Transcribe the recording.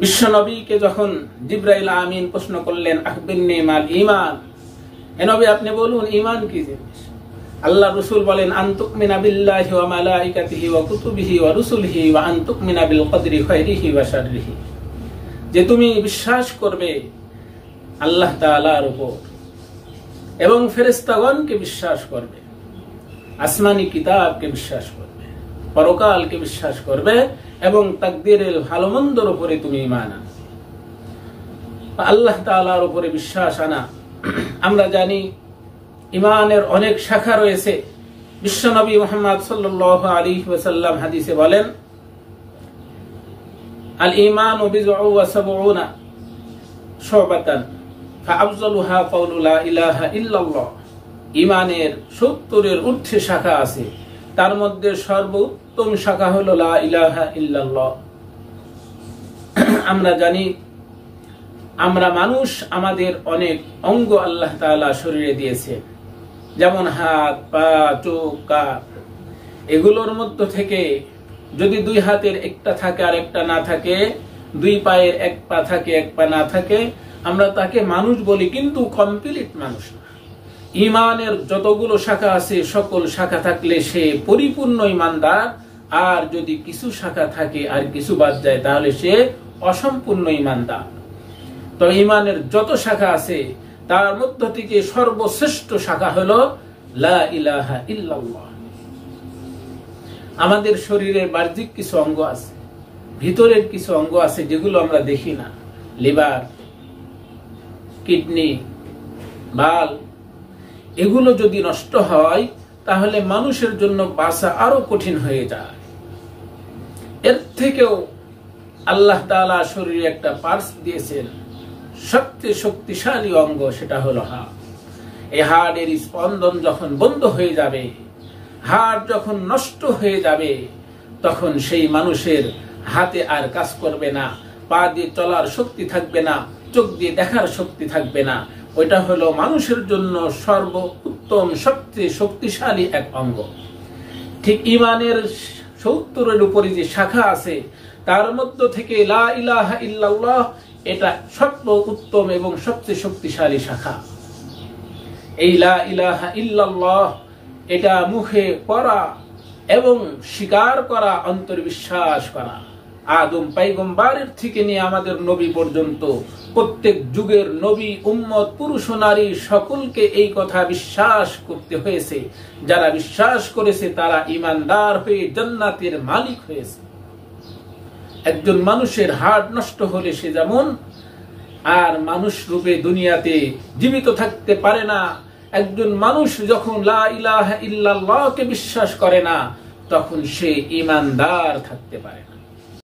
বিশ্বনবীকে যখন জিবরাইল আমিন প্রশ্ন করলেন, আখবিরনি মাল ঈমান, হে নবী আপনি বলুন ঈমান কি জিনিস? আল্লাহ রাসূল বলেন, আন তুমিনা বিল্লাহি ওয়া মালাইকাতিহি ওয়া কুতুবিহি ওয়া রুসুলিহি ওয়া আন তুমিনা বিল কদরি খায়রিহি ওয়া শাররিহি, যে তুমি বিশ্বাস করবে আল্লাহ তাআলার উপর এবং ফেরেশতাগণকে বিশ্বাস করবে, আসমানি কিতাবকে বিশ্বাস করবে, পরকালকে বিশ্বাস করবে এবং তাকদীরের ভালো মন্দর উপরে তুমি ঈমান আনো। আল্লাহ তাআলার উপরে বিশ্বাস আনা, আমরা জানি ঈমানের অনেক শাখা রয়েছে। বিশ্বনবী মুহাম্মদ সাল্লাল্লাহু আলাইহি ওয়াসাল্লাম হাদিসে বলেন, আল ঈমানু বিদ'উ ওয়া সাবউনা শুবাতান ফাআফযালুহা কাওলু লা ইলাহা ইল্লাল্লাহ। ঈমানের 70-এর ঊর্ধ্বে শাখা আছে, তার মধ্যে সর্বোত্তম শাখা হলো লা ইলাহা ইল্লাল্লাহ। আমরা জানি আমরা মানুষ, আমাদের অনেক অঙ্গ আল্লাহ তাআলা শরীরে দিয়েছে, যেমন হাত, পা, চোখ, কান। এগুলোর মধ্য থেকে যদি দুই হাতের একটা থাকে আর একটা না থাকে, দুই পায়ের এক পা থাকে এক পা না থাকে, আমরা তাকে মানুষ বলি, কিন্তু কমপ্লিট মানুষ না। ঈমানের যতগুলো শাখা আছে সকল শাখা থাকলে সে পরিপূর্ণ ঈমানদার, আর যদি কিছু শাখা থাকে আর কিছু বাদ যায় তাহলে সে অসম্পূর্ণ ঈমানদার। তো ঈমানের যত শাখা আছে তার মধ্য থেকে সর্বশ্রেষ্ঠ শাখা হলো লা ইলাহা ইল্লাল্লাহ। আমাদের শরীরের বাহ্যিক কিছু অঙ্গ আছে, ভিতরের কিছু অঙ্গ আছে যেগুলো আমরা দেখি না, লিভার, কিডনি, বাল, এগুলো যদি নষ্ট হয় তাহলে মানুষের জন্য বাঁচা আরো কঠিন হয়ে যায়। এর থেকেও আল্লাহ তাআলা শরীরে একটা পার্টস দিয়েছেন, সবচেয়ে শক্তিশালী অঙ্গ, সেটা হলো হার্ট। এই হার্টের স্পন্দন যখন বন্ধ হয়ে যাবে, হার্ট যখন নষ্ট হয়ে যাবে, তখন সেই মানুষের হাতে আর কাজ করবে না, পা দিয়ে চলার শক্তি থাকবে না, চোখ দিয়ে দেখার শক্তি থাকবে না। ওইটা হলো মানুষের জন্য সর্বোত্তম সবচেয়ে শক্তিশালী এক অঙ্গ। ঠিক ঈমানের 70-এর উপরে যে শাখা আছে তার মধ্য থেকে লা ইলাহা ইল্লাল্লাহ এটা সর্বোত্তম এবং সবচেয়ে শক্তিশালী শাখা। এই লা ইলাহা ইল্লাল্লাহ এটা মুখে পড়া এবং স্বীকার করা, অন্তর্বিশ্বাস করা। আদম পয়গম্বরের থেকে নিয়ে আমাদের নবী পর্যন্ত প্রত্যেক যুগের নবী, উম্মত, পুরুষ ও নারী সকলকে এই কথা বিশ্বাস করতে হয়েছে। যারা বিশ্বাস করেছে তারা ঈমানদার হয়ে জান্নাতের মালিক হয়েছে। একজন মানুষের হার্ট নষ্ট হলে সে যেমন আর মানুষ রূপে দুনিয়াতে জীবিত থাকতে পারে না, একজন মানুষ যখন লা ইলাহা ইল্লাল্লাহকে বিশ্বাস করে না তখন সে ঈমানদার থাকতে পারে না।